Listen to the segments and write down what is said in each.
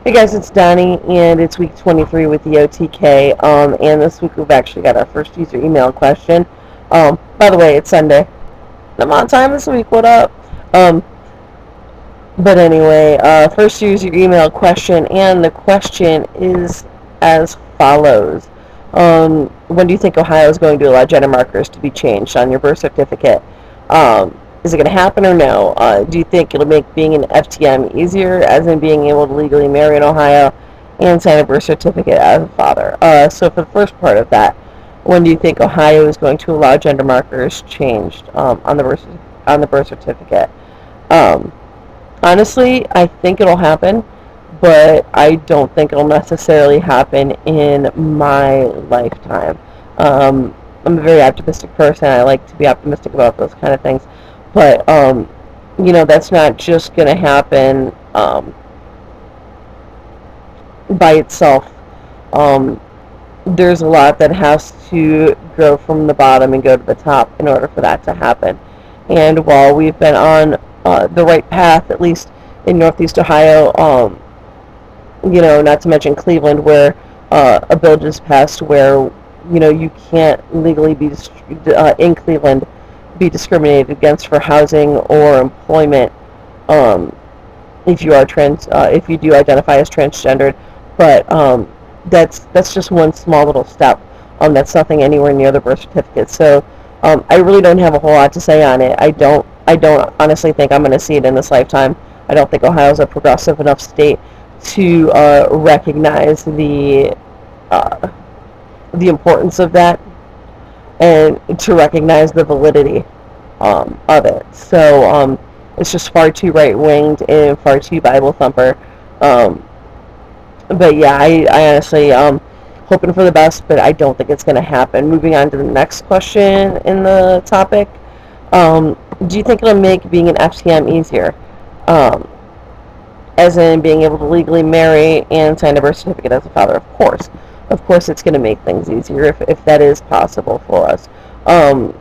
Hey guys, it's Donnie, and it's week 23 with the OTK. And this week we've actually got our first user email question. By the way, it's Sunday. I'm on time this week. What up? Um, but anyway, first user email question, and the question is as follows: When do you think Ohio is going to allow gender markers to be changed on your birth certificate? Is it going to happen or no? Do you think it'll make being an FTM easier, as in being able to legally marry in Ohio and sign a birth certificate as a father? So for the first part of that, when do you think Ohio is going to allow gender markers changed on the birth certificate? Um, Honestly, I think it'll happen, but I don't think it'll necessarily happen in my lifetime. I'm a very optimistic person. I like to be optimistic about those kind of things. But, that's not just going to happen by itself. Um, there's a lot that has to grow from the bottom and go to the top in order for that to happen. And while we've been on the right path, at least in Northeast Ohio, not to mention Cleveland, where a bill just passed where, you can't legally be in Cleveland be discriminated against for housing or employment if you are if you do identify as transgendered. But that's just one small little step. That's nothing anywhere near the birth certificate. So I really don't have a whole lot to say on it. I don't honestly think I'm going to see it in this lifetime. I don't think Ohio's a progressive enough state to recognize uh, the importance of that and to recognize the validity of it. So it's just far too right winged and far too Bible thumper. Um, but yeah, I honestly hoping for the best, but I don't think it's going to happen. Moving on to the next question in the topic. Do you think it'll make being an FTM easier? Um, as in being able to legally marry and sign a birth certificate as a father, of course. Of course, it's going to make things easier if that is possible for us. Um,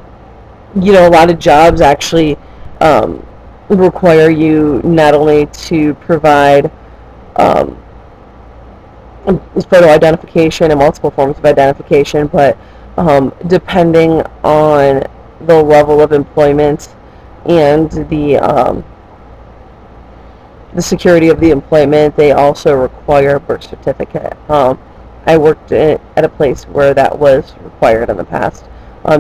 a lot of jobs actually require you not only to provide um, photo identification and multiple forms of identification, but depending on the level of employment and the security of the employment, they also require a birth certificate. I worked at a place where that was required in the past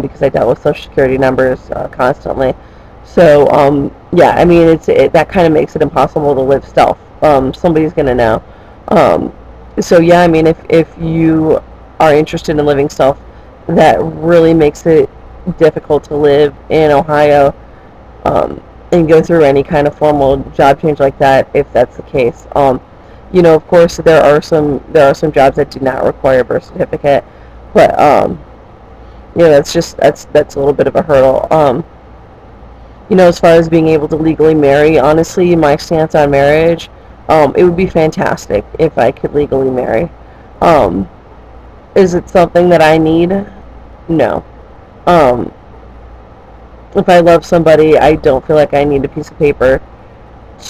because I dealt with Social Security numbers constantly. So yeah, I mean, that kind of makes it impossible to live stealth. Somebody's gonna know. Um, so yeah, I mean, if you are interested in living stealth, that really makes it difficult to live in Ohio and go through any kind of formal job change like that if that's the case. Of course, there are some jobs that do not require a birth certificate, but that's a little bit of a hurdle. As far as being able to legally marry, honestly, my stance on marriage, it would be fantastic if I could legally marry. Um, is it something that I need? No. Um, if I love somebody, I don't feel like I need a piece of paper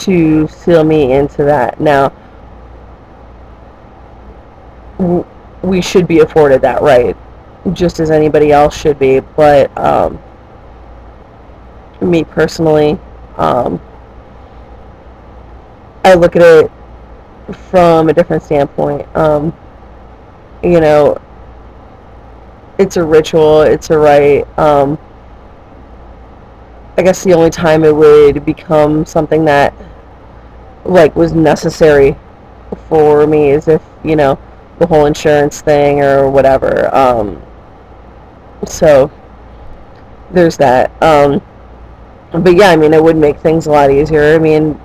to seal me into that. Now, we should be afforded that right, just as anybody else should be. But me personally, um, I look at it from a different standpoint. You know, it's a ritual, it's a rite. I guess the only time it would become something that like was necessary for me is if the whole insurance thing or whatever. So there's that. But yeah, I mean, it would make things a lot easier. I mean,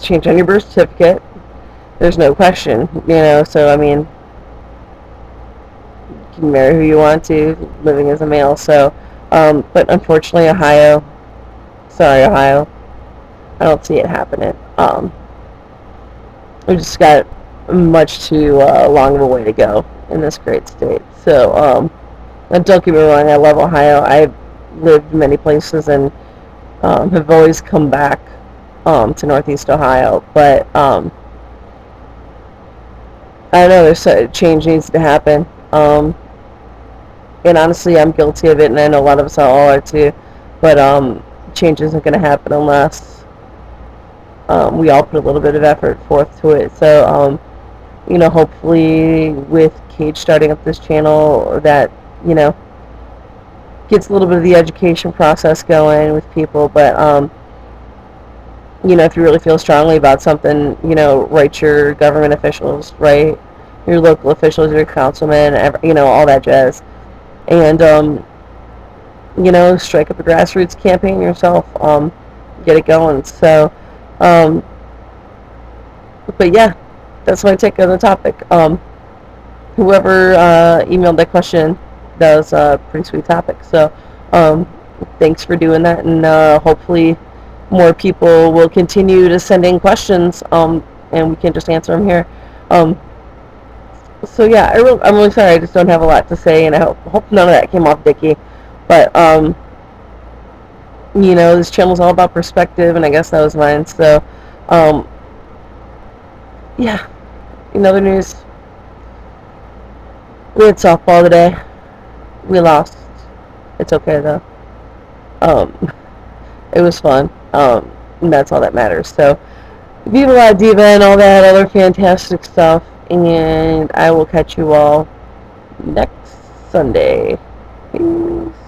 change on your birth certificate. There's no question, So I mean, you can marry who you want to, living as a male. So, but unfortunately, Ohio, I don't see it happening. We just got much too long of a way to go in this great state. So, and don't get me wrong, I love Ohio. I've lived many places and have always come back to Northeast Ohio. But I know there's change needs to happen. And honestly, I'm guilty of it, and I know a lot of us all are too. But change isn't going to happen unless we all put a little bit of effort forth to it. So, hopefully with Cage starting up this channel, that gets a little bit of the education process going with people. But if you really feel strongly about something, write your government officials, right? Your local officials, your councilmen, all that jazz. And, strike up a grassroots campaign yourself, get it going. So, but yeah, that's my take on the topic. Whoever emailed that question, that was a pretty sweet topic. So, thanks for doing that, and hopefully more people will continue to send in questions, and we can just answer them here. So yeah, I'm really sorry. I just don't have a lot to say, and I hope none of that came off dicky. But this channel's all about perspective, and I guess that was mine. So, yeah. In other news, we had softball today. We lost. It's okay though. It was fun. And that's all that matters. So, Viva La Diva and all that other fantastic stuff. And I will catch you all next Sunday. Peace.